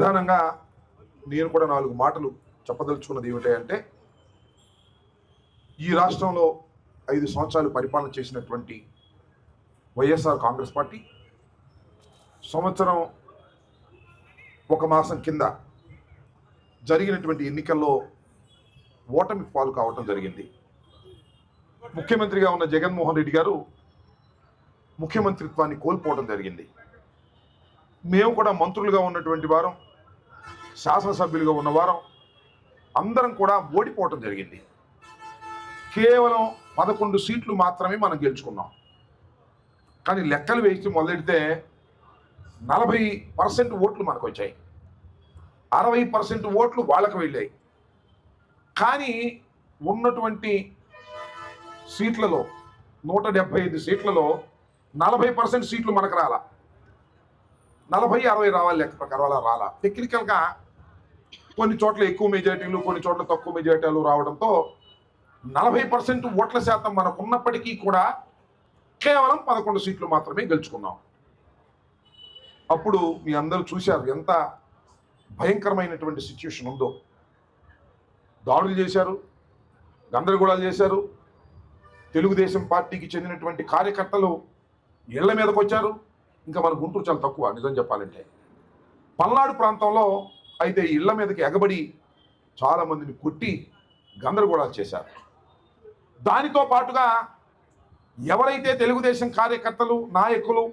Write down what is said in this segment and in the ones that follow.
ప్రధానంగా నేను కూడా 4 మాటలు చెప్పదలుచుకున్నది ఏమిటంటే, ఈ రాష్ట్రంలో 5 సంవత్సరాలు పరిపాలన చేసినటువంటి వైఎస్ఆర్ కాంగ్రెస్ పార్టీ సంవత్సరం 1 మాసం కింద జరిగినటువంటి ఎన్నికల్లో ఓటమి పాలు కావటం జరిగింది. ముఖ్యమంత్రిగా ఉన్న జగన్మోహన్ రెడ్డి గారు ముఖ్యమంత్రిత్వాన్ని కోల్పోవడం జరిగింది. మేము కూడా మంత్రులుగా ఉన్నటువంటి వారం, శాసనసభ్యులుగా ఉన్నవారం అందరం కూడా ఓడిపోవటం జరిగింది. కేవలం 11 సీట్లు మాత్రమే మనం గెలుచుకున్నాం. కానీ లెక్కలు వేసి మొదలెడితే 40% ఓట్లు మనకు వచ్చాయి, 60% ఓట్లు వాళ్ళకు వెళ్ళాయి. కానీ ఉన్నటువంటి సీట్లలో 175 సీట్లలో 40% సీట్లు మనకు రాలా, 40-60 రావాలి లెక్క ప్రకారం అలా రాలా. టెక్నికల్గా కొన్ని చోట్ల ఎక్కువ మెజారిటీలు, కొన్ని చోట్ల తక్కువ మెజారిటీలు రావడంతో 40% ఓట్ల శాతం మనకు ఉన్నప్పటికీ కూడా కేవలం 11 సీట్లు మాత్రమే గెలుచుకున్నాం. అప్పుడు మీ అందరూ చూశారు ఎంత భయంకరమైనటువంటి సిచ్యుయేషన్ ఉందో. దాడులు చేశారు, గందరగోళాలు చేశారు. తెలుగుదేశం పార్టీకి చెందినటువంటి కార్యకర్తలు ఇళ్ల మీదకి వచ్చారు. ఇంకా మన గుంటూరు చాలా తక్కువ నిజం చెప్పాలంటే. పల్నాడు ప్రాంతంలో అయితే ఇళ్ల మీదకి ఎగబడి చాలామందిని కొట్టి గందరగోళాలు చేశారు. దానితో పాటుగా ఎవరైతే తెలుగుదేశం కార్యకర్తలు, నాయకులు,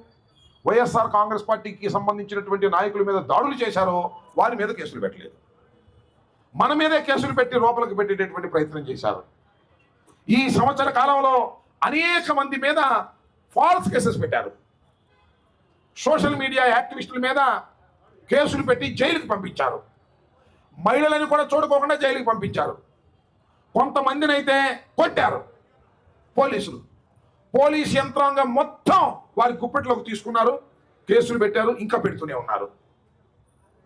వైఎస్ఆర్ కాంగ్రెస్ పార్టీకి సంబంధించినటువంటి నాయకుల మీద దాడులు చేశారో వారి మీద కేసులు పెట్టలేదు, మన మీదే కేసులు పెట్టి లోపలికి పెట్టేటటువంటి ప్రయత్నం చేశారు. ఈ సంవత్సర కాలంలో అనేక మంది మీద ఫాల్స్ కేసెస్ పెట్టారు. సోషల్ మీడియా యాక్టివిస్టుల మీద కేసులు పెట్టి జైలుకి పంపించారు. మహిళలను కూడా చూడుకోకుండా జైలుకి పంపించారు. కొంతమందిని అయితే కొట్టారు పోలీసులు. పోలీస్ యంత్రాంగం మొత్తం వారి గుప్పెట్లోకి తీసుకున్నారు, కేసులు పెట్టారు, ఇంకా పెడుతూనే ఉన్నారు.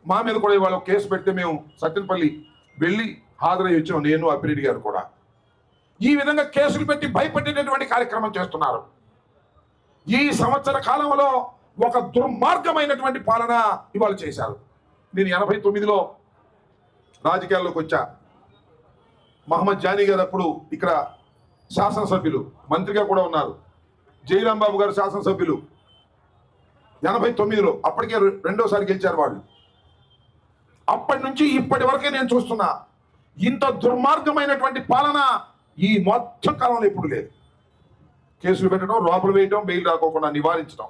మా మీద కూడా ఇవాళ కేసు పెడితే మేము సత్యనపల్లి వెళ్ళి హాజరై వచ్చాం, నేను అప్పిరెడ్డి గారు కూడా. ఈ విధంగా కేసులు పెట్టి భయపెట్టేటటువంటి కార్యక్రమం చేస్తున్నారు. ఈ సంవత్సర కాలంలో ఒక దుర్మార్గమైనటువంటి పాలన ఇవాళ చేశారు. నేను 89లో రాజకీయాల్లోకి వచ్చా. మహమ్మద్ జానీ గారు అప్పుడు ఇక్కడ శాసనసభ్యులు, మంత్రిగా కూడా ఉన్నారు. జయరాం బాబు గారు శాసనసభ్యులు 89లో, అప్పటికే 2వ సారి గెలిచారు వాళ్ళు. అప్పటి నుంచి ఇప్పటి వరకే నేను చూస్తున్నా ఇంత దుర్మార్గమైనటువంటి పాలన ఈ మొత్తం కాలంలో ఎప్పుడు లేదు. కేసులు పెట్టడం, లోపల వేయడం, బెయిల్ రాకోకుండా నివారించడం.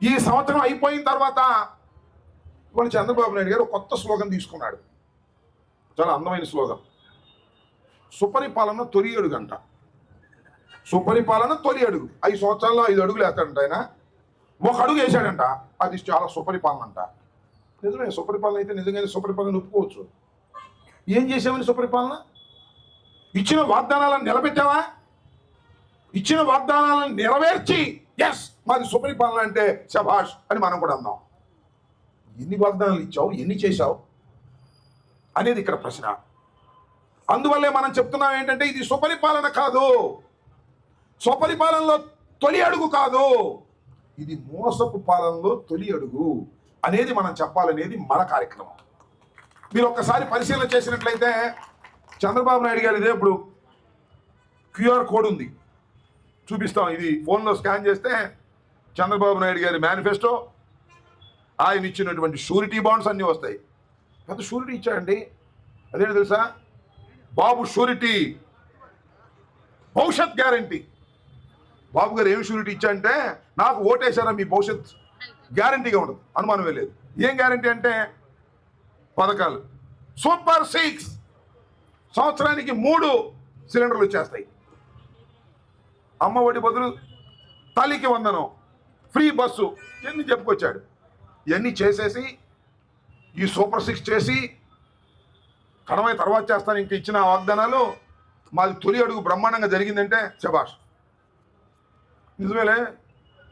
ఈ సంవత్సరం అయిపోయిన తర్వాత ఇవాళ చంద్రబాబు నాయుడు గారు కొత్త స్లోగన్ తీసుకున్నాడు. చాలా అందమైన స్లోగన్. సుపరిపాలన తొలి అడుగంట. సుపరిపాలన తొలి అడుగు. 5 సంవత్సరాల్లో 5 అడుగులు వేస్తాడంట ఆయన. 1 అడుగు వేసాడంట, అది చాలా సుపరిపాలన అంట. నిజమే, సుపరిపాలన అయితే నిజంగానే సుపరిపాలన ఒప్పుకోవచ్చు. ఏం చేసామని సుపరిపాలన? ఇచ్చిన వాగ్దానాలను నిలబెట్టావా? ఇచ్చిన వాగ్దానాలను నెరవేర్చి ఎస్ మాది సుపరిపాలన అంటే శభాష్ అని మనం కూడా అన్నాం. ఎన్ని వాగ్దానాలు ఇచ్చావు, ఎన్ని చేశావు అనేది ఇక్కడ ప్రశ్న. అందువల్లే మనం చెప్తున్నాం ఏంటంటే ఇది సుపరిపాలన కాదు, స్వపరిపాలనలో తొలి అడుగు కాదు, ఇది మోసపు పాలనలో తొలి అడుగు అనేది మనం చెప్పాలనేది మన కార్యక్రమం. మీరు ఒక్కసారి పరిశీలన చేసినట్లయితే చంద్రబాబు నాయుడు గారు ఇదే ఇప్పుడు క్యూఆర్ కోడ్ ఉంది, చూపిస్తాం. ఇది ఫోన్లో స్కాన్ చేస్తే చంద్రబాబు నాయుడు గారి మేనిఫెస్టో, ఆయన ఇచ్చినటువంటి షూరిటీ బాండ్స్ అన్నీ వస్తాయి. పెద్ద షూరిటీ ఇచ్చాడండి. అదేంటి తెలుసా? బాబు షూరిటీ, భవిష్యత్ గ్యారంటీ. బాబు గారు ఏం షూరిటీ ఇచ్చారంటే, నాకు ఓటేశారా మీ భవిష్యత్ గ్యారంటీగా ఉండదు, అనుమానమే లేదు. ఏం గ్యారంటీ అంటే పథకాలు. సూపర్ 6 సంవత్సరానికి 3 సిలిండర్లు వచ్చేస్తాయి. అమ్మ ఒడి బదులు తల్లికి వందనం, ఫ్రీ బస్సు, ఇవన్నీ చెప్పుకొచ్చాడు. ఇవన్నీ చేసేసి ఈ సూపర్ 6 చేసి కడమై తర్వాత చేస్తాను ఇంక ఇచ్చిన వాగ్దానాలు మాది తొలి అడుగు బ్రహ్మాండంగా జరిగిందంటే శభాష్. నిజమేలే,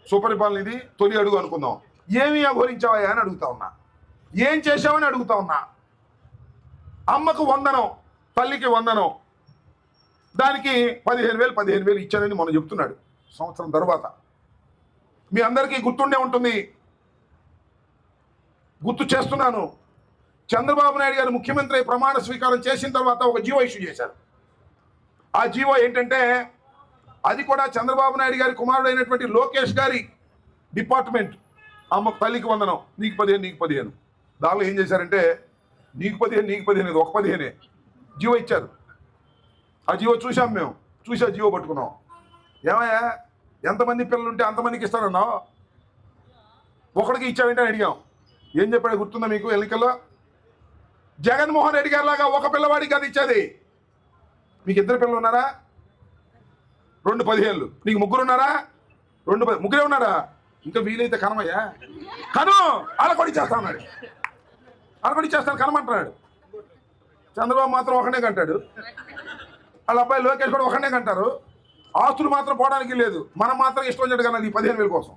సుపరిపాలన ఇది తొలి అడుగు అనుకుందాం. ఏమి అఘోరించావా అని అడుగుతా ఉన్నా, ఏం చేశావని అడుగుతా ఉన్నా. అమ్మకు వందనం, తల్లికి వందనం, దానికి 15,000 ఇచ్చానని మనం చెప్తున్నాడు. సంవత్సరం తర్వాత మీ అందరికీ గుర్తుండే ఉంటుంది, గుర్తు చేస్తున్నాను. చంద్రబాబు నాయుడు గారు ముఖ్యమంత్రి ప్రమాణ స్వీకారం చేసిన తర్వాత ఒక జీవో ఇష్యూ చేశారు. ఆ జీవో ఏంటంటే అది కూడా చంద్రబాబు నాయుడు గారి కుమారుడైనటువంటి లోకేష్ గారి డిపార్ట్మెంట్. అమ్మ తల్లికి వందనం, నీకు 15 నీకు 15. దానిలో ఏం చేశారంటే నీకు 15 నీకు 15 ఒక 15 జీవో ఇచ్చారు. ఆ జీవో చూసాం మేము, చూసా జీవో పట్టుకున్నాం. ఏమయ్యా ఎంతమంది పిల్లలు ఉంటే అంతమందికి ఇస్తానన్నావు, ఒకడికి ఇచ్చావేంటి అని అడిగాం. ఏం చెప్పాడు గుర్తుందా మీకు? ఎన్నికల్లో జగన్మోహన్ రెడ్డి గారి లాగా ఒక పిల్లవాడికి అది ఇచ్చేది. మీకు 2 పిల్లలు ఉన్నారా? 2 15. నీకు 3 ఉన్నారా? 2 ముగ్గురే ఉన్నారా? ఇంకా వీలైతే కనమయ్యా, కను అలకొడి చేస్తా అన్నాడు. అలకొడి చేస్తాను కనమంటున్నాడు. చంద్రబాబు మాత్రం ఒకనే కంటాడు, వాళ్ళ అబ్బాయి లోకేష్ కూడా ఒకనే కంటారు. ఆస్తులు మాత్రం పోవడానికి లేదు. మనం మాత్రం ఇష్టం వచ్చాడు కదా ఈ 15,000 కోసం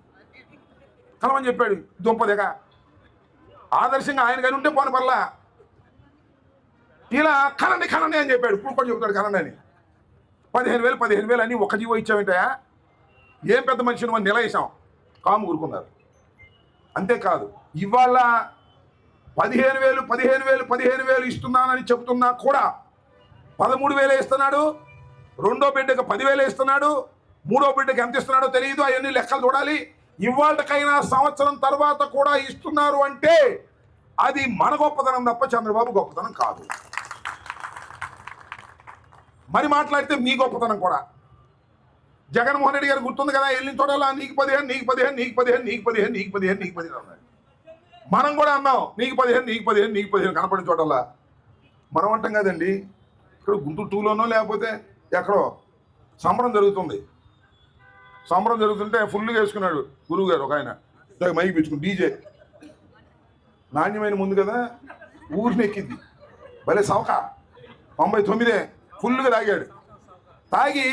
కనమని చెప్పాడు. దుంపదేగా ఆదర్శంగా ఆయన కానీ ఉంటే పోని పర్లా, ఇలా కనండి కనండి అని చెప్పాడు. ఇప్పుడు కూడా చెబుతాడు కనండి అని. 15,000 అని ఒక జీవో ఇచ్చామంటాయా? ఏం పెద్ద మనిషిని మనం నిలవేశాం, కాము ఊరుకున్నారు. అంతేకాదు ఇవాళ 15,000 ఇస్తున్నానని చెబుతున్నా కూడా 13,000 ఇస్తున్నాడు. 2వ బిడ్డకు 10,000 ఇస్తున్నాడు. 3వ బిడ్డకు ఎంత ఇస్తున్నాడో తెలియదు. అవన్నీ లెక్కలు చూడాలి. ఇవాళకైనా సంవత్సరం తర్వాత కూడా ఇస్తున్నారు అంటే అది మన గొప్పతనం తప్ప చంద్రబాబు గొప్పతనం కాదు. మరి మాట్లాడితే మీ గొప్పతనం కూడా. జగన్మోహన్ రెడ్డి గారు గుర్తుంది కదా, వెళ్ళిన చోటలా నీకు 15 నీకు 15 నీకు 15 నీకు 15 నీకు 15 నీకు 15 అన్నాడు. మనం కూడా అన్నాం నీకు 15 నీకు 15 నీకు 15 కనపడిన చోటలా. మనం అంటాం కదండి. ఇక్కడ గుంటూరు 2లోనో లేకపోతే ఎక్కడో సంబరం జరుగుతుంది. సంబరం జరుగుతుంటే ఫుల్గా వేసుకున్నాడు గురువు గారు ఒక ఆయన, మైకి పెంచుకుని డీజే. నాణ్యమైన ముందు కదా ఊరిని ఎక్కింది భలే సవక. 99 ఫుల్గా తాగాడు. తాగి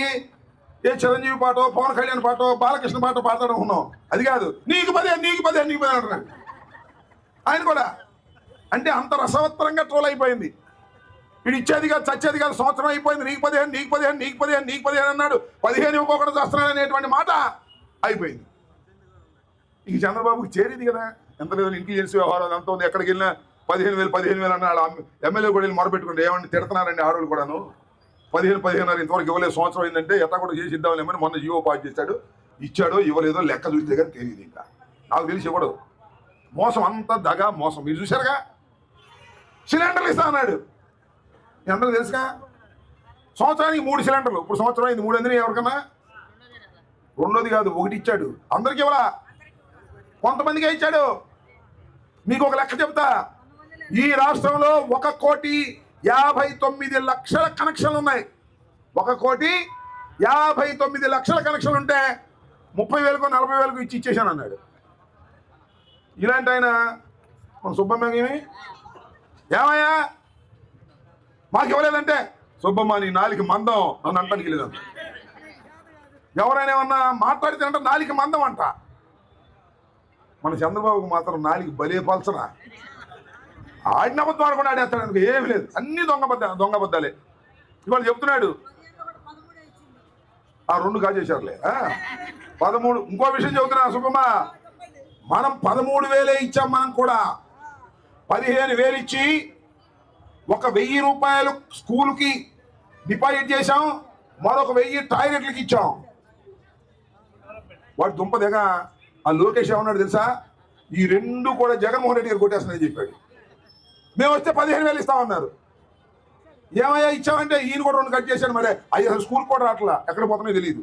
ఏ చిరంజీవి పాటో పవన్ కళ్యాణ్ పాటో బాలకృష్ణ పాటో పాడతాడు ఉన్నాం. అది కాదు నీకు 15 నీకు 15 నీకు 15 అంటున్నాడు ఆయన కూడా. అంటే అంత రసవత్తరంగా ట్రోల్ అయిపోయింది. వీడు ఇచ్చేది కాదు చచ్చేది కాదు, సంవత్సరం అయిపోయింది నీకు 15 నీకు 15 నీకు 15 నీకు 15 అన్నాడు. 15 ఇవ్వకుండా చేస్తున్నాడు అనేటువంటి మాట అయిపోయింది. ఇక చంద్రబాబుకి చేరేది కదా, ఎంత లేదని ఇంటెలిజెన్స్ వ్యవహారం ఎంత ఉంది. ఎక్కడికి వెళ్ళినా 15,000 అన్నాడు. ఎమ్మెల్యే కూడా వెళ్ళి మొరపెట్టుకుంటే ఏమన్నా తిడుతున్నారండి ఆడవాళ్ళు కూడాను. 15,000 ఇంతవరకు ఇవ్వలేదు, సంవత్సరం అయిందంటే ఎట్లా కూడా చేసి ఇద్దామని మొన్న జీవో పాస్ చేశాడు. ఇచ్చాడో ఇవ్వలేదో లెక్క చూస్తే కానీ తెలియదు. ఇంకా నాకు తెలిసి ఇవ్వడు. మోసం అంతా దగా మోసం. మీరు చూశారుగా, సిలిండర్లు ఇస్తా అన్నాడు. అందరూ తెలుసుగా, సంవత్సరానికి 3 సిలిండర్లు. ఇప్పుడు సంవత్సరం అయింది, 3 అందినాయి ఎవరికన్నా. 2వది కాదు 1 ఇచ్చాడు. అందరికి ఇవ్వలా, కొంతమందికే ఇచ్చాడు. మీకు ఒక లెక్క చెప్తా. ఈ రాష్ట్రంలో 1,59,00,000 కనెక్షన్లు ఉన్నాయి. 1,59,00,000 కనెక్షన్లు ఉంటే 30,000కో 40,000కో ఇచ్చేసాను అన్నాడు. ఇలాంటి ఆయన మన సుబ్బమ్మకి ఏమయ్యా మాకు ఇవ్వలేదంటే, సుబ్బమ్మ నీ నాలిక మందం నన్ను అంటానికి లేదంట. ఎవరైనా ఏమన్నా మాట్లాడితే అంటే నాలిక మందం అంట. మన చంద్రబాబుకు మాత్రం నాలిక బలే పల్చనా. ఆడిన అబద్ధం ఆడకుండా ఆడేస్తాడు. ఏమి లేదు, అన్ని దొంగబద్దాలే. ఇవాళ చెప్తున్నాడు ఆ 2 కాజేశారులే 13. ఇంకో విషయం చెబుతున్నా సుబ్బమ్మ, మనం 13,000 ఇచ్చాం. మనం కూడా 15,000 ఇచ్చి 1,000 రూపాయలు స్కూల్కి డిపాజిట్ చేశాం. మరొక 1,000 టాయిలెట్లకి ఇచ్చాం. వాడు దుంపదేగా ఆ లోకేష్ ఏమన్నాడు తెలుసా, ఈ 2 కూడా జగన్మోహన్ రెడ్డి గారు కొట్టేస్తున్నాయని చెప్పాడు. మేము వస్తే 15,000 ఇస్తామన్నారు. ఏమయ్యా ఇచ్చామంటే ఈయన కూడా 2 కట్ చేశాడు. మరి అసలు స్కూల్ కూడా రావట్లా, ఎక్కడ పోతున్నాయో తెలియదు.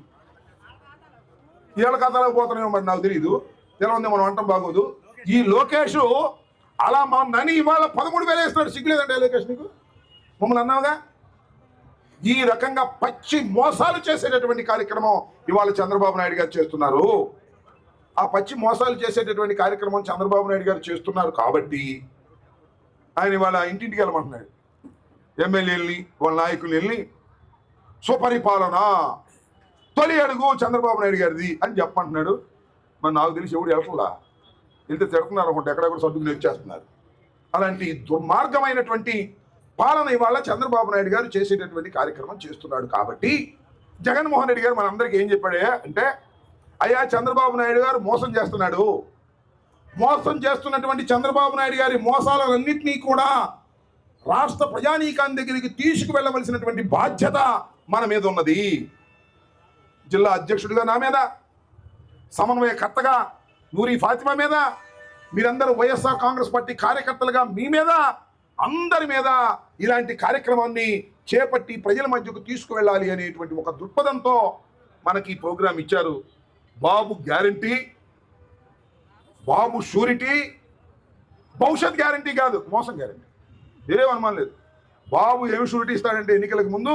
ఏళ్ళ ఖాతాలోకి పోతున్నాయో మరి నాకు తెలియదు. తెలవంది మనం అంటాం బాగోదు. ఈ లోకేష్ అలా నన్ను ఇవాళ 13,000 ఇస్తున్నాడు. సిగ్గులేదంటే లోకేష్ నీకు? మమ్మల్ని అన్నావుగా. ఈ రకంగా పచ్చి మోసాలు చేసేటటువంటి కార్యక్రమం ఇవాళ చంద్రబాబు నాయుడు గారు చేస్తున్నారు. ఆ పచ్చి మోసాలు చేసేటటువంటి కార్యక్రమం చంద్రబాబు నాయుడు గారు చేస్తున్నారు కాబట్టి ఆయన ఇవాళ ఇంటింటికి వెళ్ళమంటున్నాడు. ఎమ్మెల్యేలని వాళ్ళ నాయకులు వెళ్ళి సుపరిపాలన తొలి అడుగు చంద్రబాబు నాయుడు గారిది అని చెప్పమంటున్నాడు. మరి నాకు తెలిసి ఎవడు వెళ్ళట్లా, వెళ్తే తిడుతున్నారు అనుకుంటే ఎక్కడెక్కడ సర్దుకుని వచ్చేస్తున్నారు. అలాంటి దుర్మార్గమైనటువంటి పాలన ఇవాళ చంద్రబాబు నాయుడు గారు చేసేటటువంటి కార్యక్రమం చేస్తున్నాడు. కాబట్టి జగన్మోహన్ రెడ్డి గారు మనందరికీ ఏం చెప్పాడే అంటే, అయ్యా చంద్రబాబు నాయుడు గారు మోసం చేస్తున్నాడు, మోసం చేస్తున్నటువంటి చంద్రబాబు నాయుడు గారి మోసాలన్నింటినీ కూడా రాష్ట్ర ప్రజానీకాన్ని దగ్గరికి తీసుకువెళ్ళవలసినటువంటి బాధ్యత మన మీద ఉన్నది. జిల్లా అధ్యక్షుడిగా నా మీద, సమన్వయకర్తగా నూరి ఫాతిమా మీద, మీరందరూ వైఎస్ఆర్ కాంగ్రెస్ పార్టీ కార్యకర్తలుగా మీ మీద, అందరి మీద ఇలాంటి కార్యక్రమాన్ని చేపట్టి ప్రజల మధ్యకు తీసుకువెళ్ళాలి అనేటువంటి ఒక దృక్పథంతో మనకి ప్రోగ్రాం ఇచ్చారు. బాబు గ్యారంటీ, బాబు షూరిటీ, భవిష్యత్ గ్యారంటీ కాదు, మోసం గ్యారంటీ. ఏం అనుమానం లేదు. బాబు ఏమి షూరిటీ ఇస్తాడంటే ఎన్నికలకు ముందు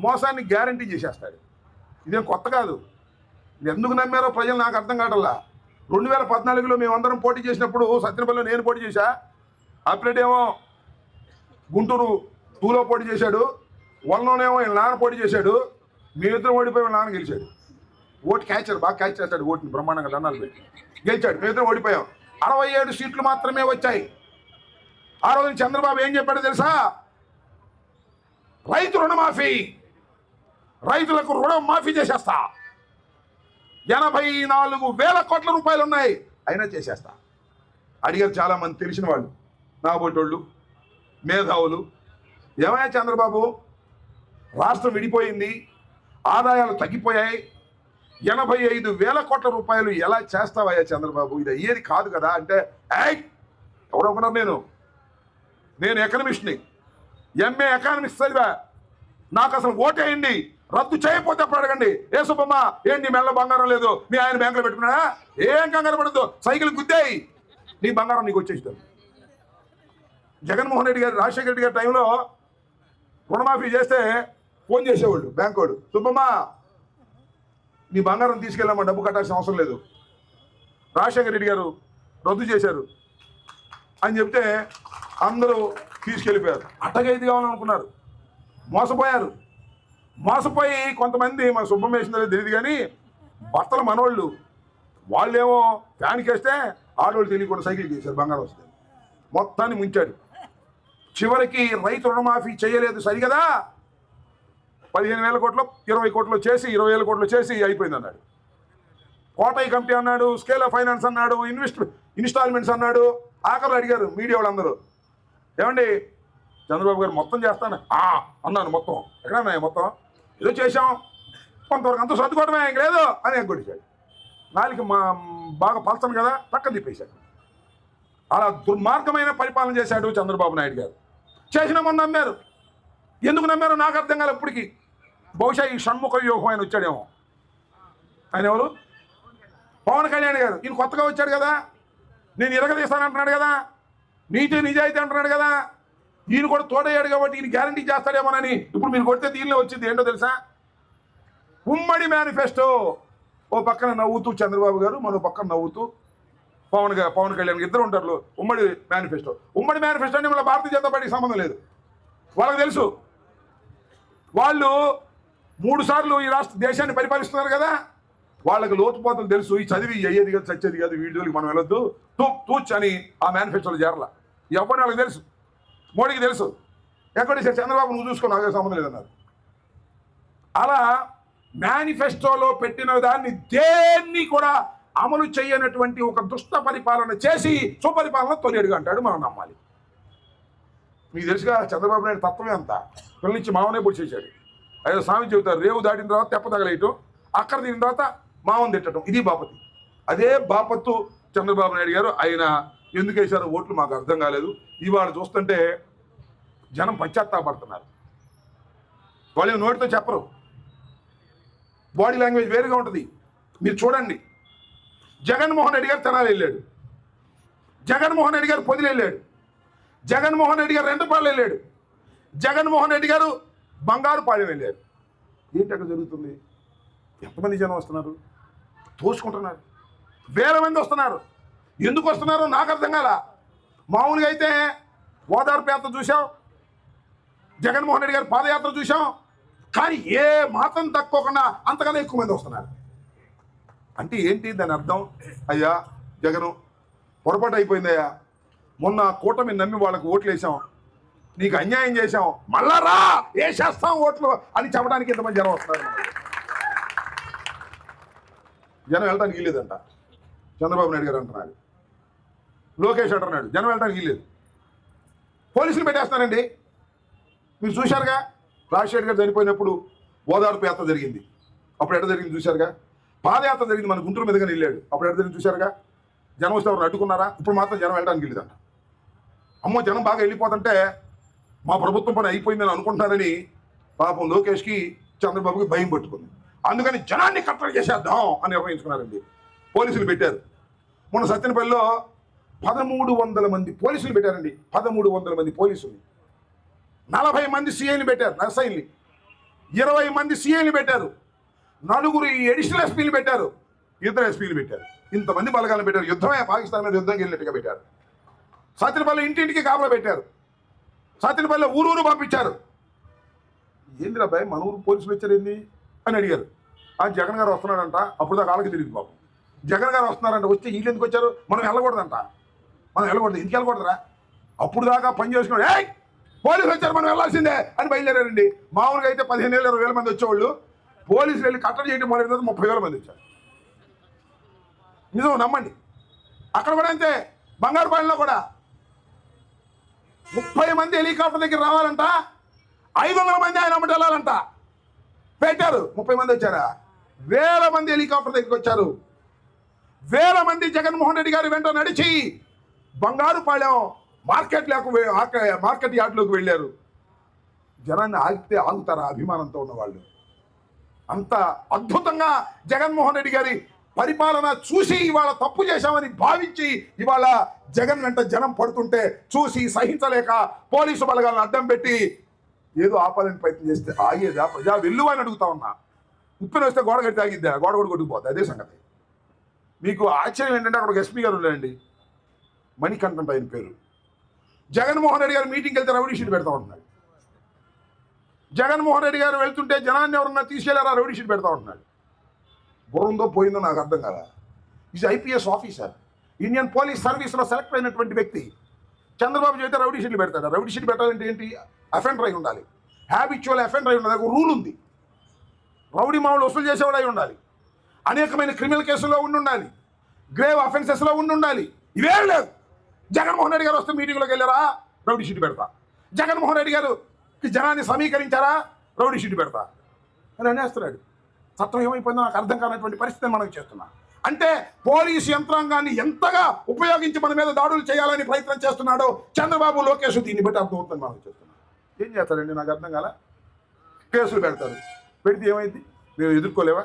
మోసాన్ని గ్యారంటీ చేసేస్తాడు. ఇదేం కొత్త కాదు. ఎందుకు నమ్మారో ప్రజలు నాకు అర్థం కావట్లా. 2014లో మేమందరం పోటీ చేసినప్పుడు సత్యనపల్లిలో నేను పోటీ చేశా, అప్పుడేమో గుంటూరు 2లో పోటీ చేశాడు, 1లోనేమో వీళ్ళ నాన్న పోటీ చేశాడు. మీ ఇద్దరు ఓడిపోయి వాళ్ళ నాన్న గెలిచాడు. ఓటు క్యాచర్ బాగా క్యాచ్ చేస్తాడు, ఓటుని బ్రహ్మాండంగా దండాలు పెట్టి గెలిచాడు. మీ ఇద్దరు ఓడిపోయాం. 67 సీట్లు మాత్రమే వచ్చాయి. ఆ రోజు చంద్రబాబు ఏం చెప్పాడో తెలుసా? రైతు రుణమాఫీ, రైతులకు రుణం మాఫీ చేసేస్తా, 84,000 కోట్ల రూపాయలు ఉన్నాయి, అయినా చేసేస్తా. అడిగారు చాలామంది తెలిసిన వాళ్ళు, నా బోటోళ్ళు, మేధావులు. ఏమయ్యా చంద్రబాబు, రాష్ట్రం విడిపోయింది, ఆదాయాలు తగ్గిపోయాయి, 85,000 కోట్ల రూపాయలు ఎలా చేస్తావయ్యా చంద్రబాబు, ఇది అయ్యేది కాదు కదా అంటే, ఎవరొకరు, నేను ఎకనమిస్ట్ని, ఎంఏ ఎకానమిక్స్ చదివా, నాకు అసలు ఓటేయండి, రద్దు చేయకపోతే అప్పుడు అడగండి. ఏ సుబ్బమ్మ ఏంటి మెల్ల బంగారం లేదు, మీ ఆయన బ్యాంకులో పెట్టుకున్నాడా? ఏం కంగారు పడద్దు, సైకిల్ గుద్దేయి, నీ బంగారం నీకు వచ్చేస్తాడు. జగన్మోహన్ రెడ్డి గారు, రాజశేఖర రెడ్డి గారి టైంలో రుణమాఫీ చేస్తే ఫోన్ చేసేవాళ్ళు బ్యాంకు వాడు, సుబ్బమ్మ నీ బంగారం తీసుకెళ్ళామా, డబ్బు కట్టాల్సిన అవసరం లేదు, రాజశేఖర రెడ్డి గారు రద్దు చేశారు అని చెప్తే అందరూ తీసుకెళ్ళిపోయారు. అట్టగైది కావాలనుకున్నారు, మోసపోయారు. మోసపోయి కొంతమంది, మా శుభ్రం వేసిందో తెలియదు కానీ భర్తల మనోళ్ళు, వాళ్ళేమో ఫ్యాన్కి వేస్తే ఆడవాళ్ళు తెలియకుండా సైకిల్ చేశారు బంగారం వస్తే, మొత్తాన్ని ముంచాడు. చివరికి రైతు రుణమాఫీ చేయలేదు సరిగదా, 15,000 కోట్లు 20 కోట్లు చేసి 20,000 కోట్లు చేసి అయిపోయింది అన్నాడు. కోటై కమిటీ అన్నాడు, స్కేల్ ఆఫ్ ఫైనాన్స్ అన్నాడు, ఇన్స్టాల్మెంట్స్ అన్నాడు. ఆఖరు అడిగారు మీడియా వాళ్ళందరూ, ఏమండి చంద్రబాబు గారు మొత్తం చేస్తాను అన్నాను. మొత్తం ఎక్కడన్నా మొత్తం ఏదో చేసాం, కొంతవరకు అంత సర్దుకోవడమే ఇంక లేదు అని ఎగ్గొడిచాడు. నాలుగు బాగా పలచను కదా, పక్కన తిప్పేశాడు. అలా దుర్మార్గమైన పరిపాలన చేశాడు చంద్రబాబు నాయుడు గారు. చేసిన మొన్న నమ్మారు. ఎందుకు నమ్మారో నాకు అర్థం కాదు ఇప్పటికి. బహుశా ఈ షణ్ముఖ వ్యూహం ఆయన వచ్చాడేమో. ఆయన ఎవరు? పవన్ కళ్యాణ్ గారు. ఈయన కొత్తగా వచ్చాడు కదా, నేను ఇరగదీస్తానంటున్నాడు కదా, నీతి నిజాయితీ అంటున్నాడు కదా, ఈయన కూడా తోడయ్యాడు కాబట్టి ఈయన గ్యారంటీ చేస్తాడేమోనని ఇప్పుడు మీరు కొడితే దీనిలో వచ్చింది ఏంటో తెలుసా? ఉమ్మడి మేనిఫెస్టో. ఓ పక్కన నవ్వుతూ చంద్రబాబు గారు, మరో పక్కన నవ్వుతూ పవన్ కళ్యాణ్ ఇద్దరు ఉంటారు. ఉమ్మడి మేనిఫెస్టో. ఉమ్మడి మేనిఫెస్టో అంటే మళ్ళీ భారతీయ జనతా పార్టీకి సంబంధం లేదు. వాళ్ళకి తెలుసు, వాళ్ళు 3 సార్లు ఈ దేశాన్ని పరిపాలిస్తున్నారు కదా, వాళ్ళకి లోతుపాతులు తెలుసు. ఈ చదివి అయ్యేది కాదు, చచ్చేది కాదు, వీడియోకి మనం వెళ్ళొద్దు, తూచ్ అని ఆ మేనిఫెస్టోలో చేరలా. ఎవరిని వాళ్ళకి తెలుసు, మోడీకి తెలుసు. ఎక్కడ చంద్రబాబు నువ్వు చూసుకో, నాకే సంబంధం లేదన్నారు. అలా మేనిఫెస్టోలో పెట్టిన దాన్ని దేన్ని కూడా అమలు చేయనటువంటి ఒక దుష్ట పరిపాలన చేసి సుపరిపాలన తొలిడుగా అంటాడు. మనం నమ్మాలి. మీకు తెలుసుగా చంద్రబాబు నాయుడు తత్వమే అంతా. పిల్లల నుంచి మామనే పొడి చేశాడు. అయ్యో స్వామి చెబుతారు, రేవు దాటిన తర్వాత తెప్ప తగలేయటం, అక్కడ తిన్న తర్వాత మామని తిట్టడం, ఇది బాపతి. అదే బాపత్తు చంద్రబాబు నాయుడు గారు. ఆయన ఎందుకు వేశారో ఓట్లు మాకు అర్థం కాలేదు. ఇవాళ చూస్తుంటే జనం పశ్చాత్తాపడుతున్నారు. వాళ్ళు నోటితో చెప్పరు, బాడీ లాంగ్వేజ్ వేరుగా ఉంటుంది. మీరు చూడండి, జగన్మోహన్ రెడ్డి గారు తెనాలి వెళ్ళాడు, జగన్మోహన్ రెడ్డి గారు పొదిలి వెళ్ళాడు, జగన్మోహన్ రెడ్డి గారు రెండపాళ్ళు వెళ్ళాడు, జగన్మోహన్ రెడ్డి గారు బంగారుపాలెం వెళ్ళాడు. ఏంటి అక్కడ జరుగుతుంది? ఎంతమంది జనం వస్తున్నారు? తోసుకుంటున్నారు. వేల మంది వస్తున్నారు. ఎందుకు వస్తున్నారో నాకు అర్థం కాల. మామూలుగా అయితే ఓదార్పు యాత్ర చూసాం, జగన్మోహన్ రెడ్డి గారి పాదయాత్ర చూసాం, కానీ ఏ మాత్రం తక్కువకుండా అంతకన్నా ఎక్కువ మంది వస్తున్నారు. అంటే ఏంటి దాని అర్థం? అయ్యా జగను పొరపాటు అయిపోయిందయ్యా, మొన్న కూటమి నమ్మి వాళ్ళకి ఓట్లు వేసాం, నీకు అన్యాయం చేశాం, మళ్ళా రా వేసేస్తాం ఓట్లు అని చెప్పడానికి ఇంతమంది జనం వస్తున్నారు. జనం వెళ్ళడానికి వీలేదంట, చంద్రబాబు నాయుడు గారు అంటున్నాడు. లోకేష్ అంటున్నాడు, జనం వెళ్ళడానికి వీల్లేదు. పోలీసులు పెట్టేస్తున్నారండి. మీరు చూశారుగా, రాజశేఖర్ గారు చనిపోయినప్పుడు ఓదార్పు యాత్ర జరిగింది. అప్పుడు ఎట్ట జరిగింది చూశారుగా. పాదయాత్ర జరిగింది, మన గుంటూరు మీదుగా వెళ్ళాడు. అప్పుడు ఎట్ట జరిగింది చూశారుగా. జనం వస్తే ఎవరు అడ్డుకున్నారా? ఇప్పుడు మాత్రం జనం వెళ్ళడానికి వెళ్ళేదంట. అమ్మో జనం బాగా వెళ్ళిపోతుంటే మా ప్రభుత్వం పని అయిపోయిందని అనుకుంటున్నారని పాపం లోకేష్కి చంద్రబాబుకి భయం పట్టుకుంది. అందుకని జనాన్ని కట్టడి చేసేద్దాం అని నిర్ణయించుకున్నారండి. పోలీసులు పెట్టారు. మొన్న సత్యనపల్లిలో 1300 మంది పోలీసులు పెట్టారండి. 1300 మంది పోలీసులు, 40 మంది సీఐని పెట్టారు, నర్సైల్ని 20 మంది సీఐని పెట్టారు, 4 అడిషనల్ ఎస్పీలు పెట్టారు, 2 ఎస్పీలు పెట్టారు. ఇంతమంది బలగాలను పెట్టారు. యుద్ధమే, పాకిస్తాన్ మీద యుద్ధంకి వెళ్ళినట్టుగా పెట్టారు. సత్యనపల్లి ఇంటింటికి కాపలా పెట్టారు. సత్యనపల్లి ఊరూరు పంపించారు. ఏంది అబ్బాయి మన ఊరు పోలీసులు వచ్చారేంది అని అడిగారు. జగన్ గారు వస్తున్నాడంట. అప్పుడు దాకా వాళ్ళకి తెలియదు బాబు. జగన్ గారు వస్తున్నారంట. వస్తే వీళ్ళు ఎందుకు వచ్చారు? మనం వెళ్ళకూడదంట. మనం వెళ్ళకూడదు. ఎందుకు వెళ్ళకూడదురా? అప్పుడు దాకా పని చేసుకున్నాడు. ఏయ్ పోలీసులు వచ్చారు, మనం వెళ్ళాల్సిందే అని బయలుదేరారండి. మామూలుగా అయితే 15,000-20,000 మంది వచ్చేవాళ్ళు. పోలీసులు వెళ్ళి కట్టడి చేయడం మొదలైన తర్వాత 30,000 మంది వచ్చారు. నిజం, నమ్మండి. అక్కడ కూడా అంతే. బంగారుపాలెంలో కూడా 30 మంది హెలికాప్టర్ దగ్గర రావాలంట. 500 మంది ఆయన అమ్మటి వెళ్ళాలంట. పెట్టారు. 30 మంది వచ్చారా? 1000 మంది హెలికాప్టర్ దగ్గరికి వచ్చారు. 1000 మంది జగన్మోహన్ రెడ్డి గారి వెంట నడిచి బంగారుపాలెం మార్కెట్ యార్డ్లోకి వెళ్ళారు. జనాన్ని ఆగితే ఆగుతారా? అభిమానంతో ఉన్నవాళ్ళు. అంత అద్భుతంగా జగన్మోహన్ రెడ్డి గారి పరిపాలన చూసి ఇవాళ తప్పు చేశామని భావించి ఇవాళ జగన్ వెంట జనం పడుతుంటే చూసి సహించలేక పోలీసు బలగాలను అడ్డం పెట్టి ఏదో ఆపాలని ప్రయత్నం చేస్తే ఆగేదా? ప్రజా వెల్లువ అని అడుగుతా ఉన్నా. ఉప్పిన వస్తే గోడ కట్టి ఆగిద్దా? గోడ కూడా కొట్టుకుపోద్ది. అదే సంగతి. మీకు ఆశ్చర్యం ఏంటంటే అక్కడ ఒక ఎస్పీ గారు ఉన్నాయండి, మణికంఠన్ ఆయన పేరు. జగన్మోహన్ రెడ్డి గారు మీటింగ్కి వెళ్తే రౌడీ షీట్ పెడతా ఉంటున్నాడు. జగన్మోహన్ రెడ్డి గారు వెళ్తుంటే జనాన్ని ఎవరన్నా తీసుకెళ్లారా రౌడీ షీట్ పెడతా ఉంటున్నాడు. బుర్రందో పోయిందో నాకు అర్థం కాదా. Is IPS officer, Indian police సర్వీస్లో సెలెక్ట్ అయినటువంటి వ్యక్తి. చంద్రబాబు చేస్తే రౌడీ షీట్లు పెడతాడు. రౌడీ షీట్ పెట్టాలంటే ఏంటి? అఫెండర్ అయి ఉండాలి, హ్యాబిచువల్ అఫెండర్ అయి ఉండాలి. ఒక రూల్ ఉంది. రౌడీ మామూలు వసూలు చేసేవాడు అయి ఉండాలి, అనేకమైన క్రిమినల్ కేసుల్లో ఉండాలి, గ్రేవ్ అఫెన్సెస్లో ఉండాలి. ఇవేం లేదు. జగన్మోహన్ రెడ్డి గారు వస్తే మీటింగ్లోకి వెళ్ళారా? రౌడీ షీట్ పెడతా. జగన్మోహన్ రెడ్డి గారుకి జనాన్ని సమీకరించారా? రౌడీ షీట్ పెడతా అని అనేస్తున్నాడు. చట్టం ఏమైపోయిందో నాకు అర్థం కానటువంటి పరిస్థితిని మనం చేస్తున్నాం. అంటే పోలీసు యంత్రాంగాన్ని ఎంతగా ఉపయోగించి మన మీద దాడులు చేయాలని ప్రయత్నం చేస్తున్నాడో చంద్రబాబు, లోకేష్ దీన్ని బట్టి అర్థమవుతుంది మనం చేస్తున్నాం. ఏం చేస్తారండి నాకు అర్థం కాల. కేసులు పెడతారు. పెడితే ఏమైంది? మేము ఎదుర్కోలేవా?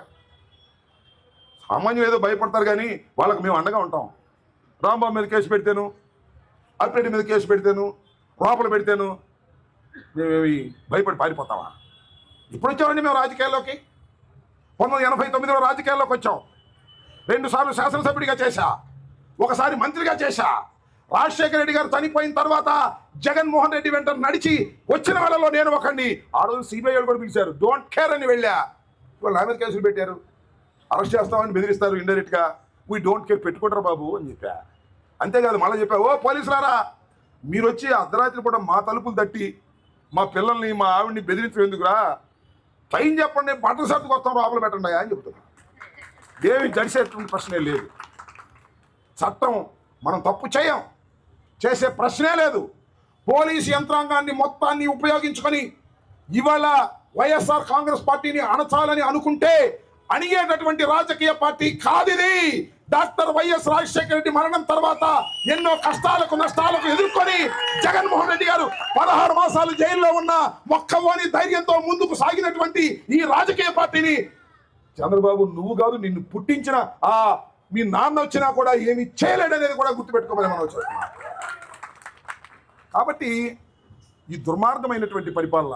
సామాన్యులు ఏదో భయపడతారు కానీ వాళ్ళకి మేము అండగా ఉంటాం. రాంబాబు మీద కేసు పెడితేను, అప్రెడ్డి మీద కేసు పెడితేను, లోపల పెడితేను మేమేమి భయపడి పారిపోతామా? ఇప్పుడు వచ్చామండి మేము రాజకీయాల్లోకి. 1989లో రాజకీయాల్లోకి వచ్చాం. 2 సార్లు శాసనసభ్యుడిగా చేశా, ఒకసారి మంత్రిగా చేశా. రాజశేఖర రెడ్డి గారు చనిపోయిన తర్వాత జగన్మోహన్ రెడ్డి వెంట నడిచి వచ్చిన వాళ్ళలో నేను ఒకడిని. ఆ రోజు సిబిఐ కూడా పిలిచారు, డోంట్ కేర్ అని వెళ్ళా. వాళ్ళు నా మీద కేసులు పెట్టారు, అరెస్ట్ చేస్తామని బెదిరిస్తారు ఇండైరెక్ట్గా. వీ డోంట్ కేర్, పెట్టుకుంటారు బాబు అని చెప్పా. అంతేకాదు మళ్ళీ చెప్పా, ఓ పోలీసులారా మీరు వచ్చి అర్ధరాత్రి పూట మా తలుపులు తట్టి మా పిల్లల్ని మా ఆవిడ్ని బెదిరించడం ఎందుకురా? టైం చెప్పండి, బట్టలు సర్దుకు వస్తాం, లోపల పెట్టండి అని చెప్తున్నా. ఏమి జడిసేటువంటి ప్రశ్నే లేదు. చట్టం మనం తప్పు చేసే ప్రశ్నే లేదు. పోలీసు యంత్రాంగాన్ని మొత్తాన్ని ఉపయోగించుకొని ఇవాళ వైఎస్ఆర్ కాంగ్రెస్ పార్టీని అణచాలని అనుకుంటే అణిగేటటువంటి రాజకీయ పార్టీ కాదిది. డాక్టర్ వైఎస్ రాజశేఖర రెడ్డి మరణం తర్వాత ఎన్నో కష్టాలకు నష్టాలకు ఎదుర్కొని జగన్మోహన్ రెడ్డి గారు 16 మాసాలు జైల్లో ఉన్న మొక్కవోని ధైర్యంతో ముందుకు సాగినటువంటి ఈ రాజకీయ పార్టీని చంద్రబాబు నువ్వు కాదు, నిన్ను పుట్టించిన మీ నాన్న వచ్చినా కూడా ఏమి చేయలేడనేది కూడా గుర్తుపెట్టుకోమని మనం చూస్తున్నాం. కాబట్టి ఈ దుర్మార్గమైనటువంటి పరిపాలన,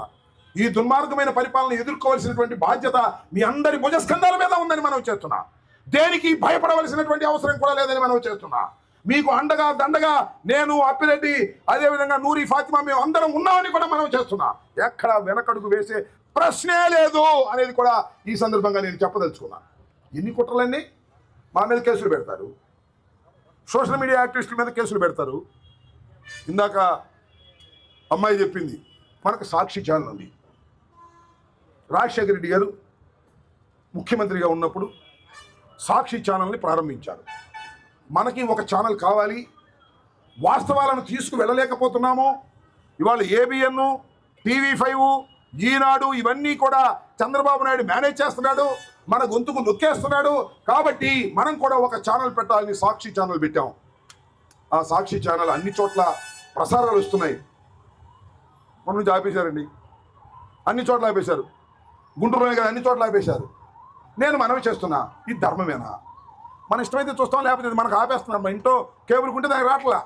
ఈ దుర్మార్గమైన పరిపాలన ఎదుర్కోవాల్సినటువంటి బాధ్యత మీ అందరి భుజస్కంధాల మీద ఉందని మనం చేస్తున్నా. దేనికి భయపడవలసినటువంటి అవసరం కూడా లేదని మనం చేస్తున్నా. మీకు అండగా దండగా నేను, అప్పిరెడ్డి, అదేవిధంగా నూరి, ఫాతిమా మేము అందరం ఉన్నామని కూడా మనం చేస్తున్నా. ఎక్కడ వెనకడుగు వేసే ప్రశ్నే లేదు అనేది కూడా ఈ సందర్భంగా నేను చెప్పదలుచుకున్నా. ఎన్ని కుట్రలన్నీ మా మీద కేసులు పెడతారు, సోషల్ మీడియా యాక్టివిస్టుల మీద కేసులు పెడతారు. ఇందాక అమ్మాయి చెప్పింది, మనకు సాక్షి ఛానల్ ఉంది. రాజశేఖర రెడ్డి గారు ముఖ్యమంత్రిగా ఉన్నప్పుడు సాక్షి ఛానల్ని ప్రారంభించారు. మనకి ఒక ఛానల్ కావాలి, వాస్తవాలను తీసుకువెళ్ళలేకపోతున్నాము. ఇవాళ ఏబిఎన్, TV5, ఈనాడు ఇవన్నీ కూడా చంద్రబాబు నాయుడు మేనేజ్ చేస్తున్నాడు, మన గొంతుకు నొక్కేస్తున్నాడు. కాబట్టి మనం కూడా ఒక ఛానల్ పెట్టాలని సాక్షి ఛానల్ పెట్టాం. ఆ సాక్షి ఛానల్ అన్ని చోట్ల ప్రసారాలు వస్తున్నాయి. మన నుంచి ఆపేశారండి, అన్ని చోట్ల ఆపేశారు. గుంటూరులోనే కదా అన్ని చోట్ల ఆపేశారు. నేను మనవి చేస్తున్నా, ఇది ధర్మమేనా? మన ఇష్టమైతే చూస్తాం, లేకపోతే మనకు ఆపేస్తున్నారు. మన ఇంట్లో కేబుల్ ఉంటే దానికి రావట్లా,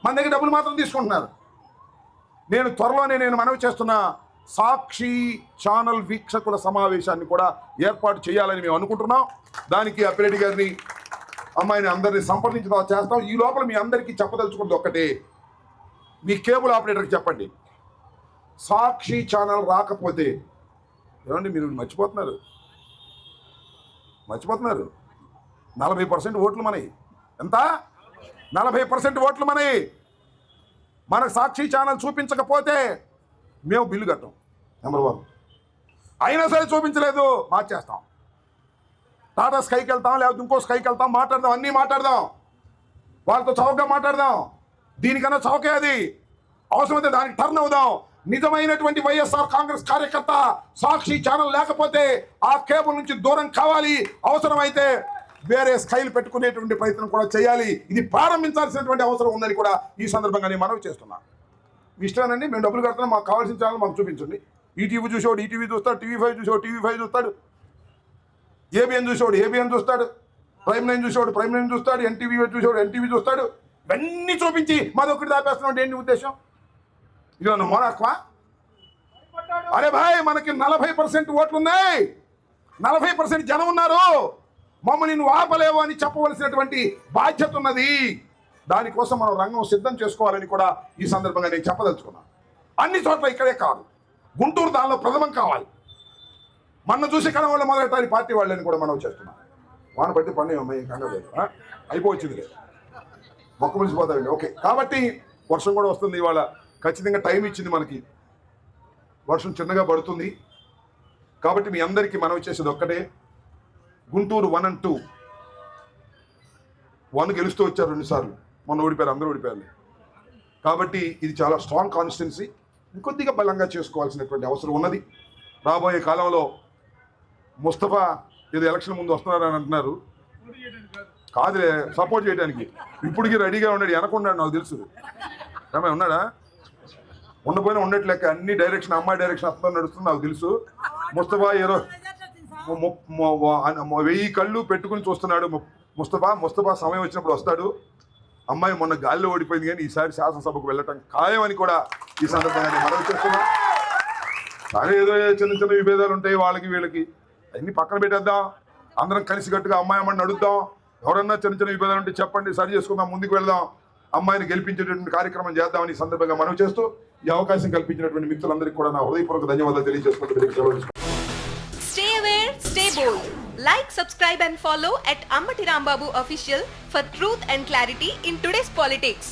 మన దగ్గర డబ్బులు మాత్రం తీసుకుంటున్నారు. నేను త్వరలోనే మనవి చేస్తున్నా, సాక్షి ఛానల్ వీక్షకుల సమావేశాన్ని కూడా ఏర్పాటు చేయాలని మేము అనుకుంటున్నాం. దానికి అప్పిరెడ్డి గారిని, అమ్మాయిని అందరినీ సంప్రదించి చేస్తాం. ఈ లోపల మీ అందరికీ చెప్పదలుచుకుంది ఒక్కటే, మీ కేబుల్ ఆపరేటర్కి చెప్పండి, సాక్షి ఛానల్ రాకపోతే ఏమండి మీరు మర్చిపోతున్నారు 40% ఓట్లు మనవి. ఎంత? 40% ఓట్లు మనవి. మనకు సాక్షి ఛానల్ చూపించకపోతే మేము బిల్లు కట్టాం. నెంబర్ 1. అయినా సరే చూపించలేదు, మార్చేస్తాం. టాటా స్కైకి వెళ్తాం, లేకపోతే ఇంకో స్కైకి వెళ్తాం, మాట్లాడదాం, అన్నీ మాట్లాడదాం, వాళ్ళతో చౌకగా మాట్లాడదాం. దీనికన్నా చౌకే అది. అవసరమైతే దానికి టర్న్ అవుదాం. నిజమైనటువంటి వైఎస్ఆర్ కాంగ్రెస్ కార్యకర్త సాక్షి ఛానల్ లేకపోతే ఆ కేబుల్ నుంచి దూరం కావాలి. అవసరమైతే వేరే స్కైల్ పెట్టుకునేటువంటి ప్రయత్నం కూడా చేయాలి. ఇది ప్రారంభించాల్సినటువంటి అవసరం ఉందని కూడా ఈ సందర్భంగా నేను మనవి చేస్తున్నా. మీ ఇష్టానండి, మేము డబ్బులు కడుతున్నాం, మాకు కావాల్సిన ఛానల్ మాకు చూపించండి. ఈటీవీ చూసేవాడు ఈటీవీ చూస్తాడు, TV5 చూసేవాడు TV5 చూస్తాడు, ఏబిఎన్ చూసేవాడు ఏబిఎన్ చూస్తాడు, ప్రైమ్ 9 చూసేవాడు ప్రైమ్ 9 చూస్తాడు, NTV చూసేవాడు NTV చూస్తాడు. ఇవన్నీ చూపించి మాదొకటి దాపేస్తున్నాడు. ఏంటి ఉద్దేశం? ఇదేమన్నా మోనార్కమా? అరే భాయ్, మనకి 40% ఓట్లు ఉన్నాయి, 40% జనం ఉన్నారు. మమ్మల్ని నువ్వు ఆపలేవు అని చెప్పవలసినటువంటి బాధ్యత ఉన్నది. దానికోసం మనం రంగం సిద్ధం చేసుకోవాలని కూడా ఈ సందర్భంగా నేను చెప్పదలుచుకున్నాను. అన్ని చోట్ల ఇక్కడే కాదు, గుంటూరు దానిలో ప్రథమం కావాలి. మన చూసి కళ వాళ్ళు మొదలెట్టాలి పార్టీ వాళ్ళని కూడా మనం చేస్తున్నాం. వాన బట్టి పండుగ అమ్మాయి కంగలేదు, అయిపోవచ్చింది లేదు, మొక్క ములిసిపోతాయండి. ఓకే, కాబట్టి వర్షం కూడా వస్తుంది ఇవాళ. ఖచ్చితంగా టైం ఇచ్చింది మనకి, వర్షం చిన్నగా పడుతుంది. కాబట్టి మీ అందరికీ మనవి చేసేది ఒక్కటే, గుంటూరు 1 and 2 1 గెలుస్తూ వచ్చారు 2 సార్లు, మొన్న ఓడిపోయారు, అందరూ ఓడిపోయారు. కాబట్టి ఇది చాలా స్ట్రాంగ్ కాన్స్టిట్యున్సీ, ఇంకొద్దిగా బలంగా చేసుకోవాల్సినటువంటి అవసరం ఉన్నది. రాబోయే కాలంలో ముస్తఫా ఏదో ఎలక్షన్ ముందు వస్తున్నారని అంటున్నారు. కాదులే, సపోర్ట్ చేయడానికి ఇప్పటికీ రెడీగా ఉన్నాడు, వెనకున్నాడు, నాకు తెలుసు. ఏమై ఉన్నాడా? ఉండపోయినా ఉండట్లేక అన్ని డైరెక్షన్, అమ్మాయి డైరెక్షన్ అతను నడుస్తుంది, నాకు తెలుసు. ముస్తఫా 1000 కళ్ళు పెట్టుకుని చూస్తున్నాడు. ముస్తఫా సమయం వచ్చినప్పుడు వస్తాడు. అమ్మాయి మొన్న గాలిలో ఓడిపోయింది, కానీ ఈసారి శాసనసభకు వెళ్ళటం ఖాయమని కూడా ఈ సందర్భంగా నేను మనవి చేస్తున్నా. సరే, ఏదో చిన్న చిన్న విభేదాలు ఉంటాయి వాళ్ళకి వీళ్ళకి, అన్ని పక్కన పెట్టేద్దాం. అందరం కలిసికట్టుగా అమ్మాయి అమ్మని అడుగుదాం. ఎవరన్నా చిన్న చిన్న విభేదాలు ఉంటే చెప్పండి, సరి చేసుకుందాం, ముందుకు వెళ్దాం, అమ్మాయిని గెలిపించేటటువంటి కార్యక్రమం చేద్దామని ఈ సందర్భంగా మనవి చేస్తూ ఈ అవకాశం కల్పించినటువంటి మిత్రులందరికీ కూడా నా హృదయపూర్వక ధన్యవాదాలు తెలియజేసుకుంటూ Stay aware, stay bold. Like, subscribe and follow at Ammati Rambabu Official for truth and clarity in today's politics.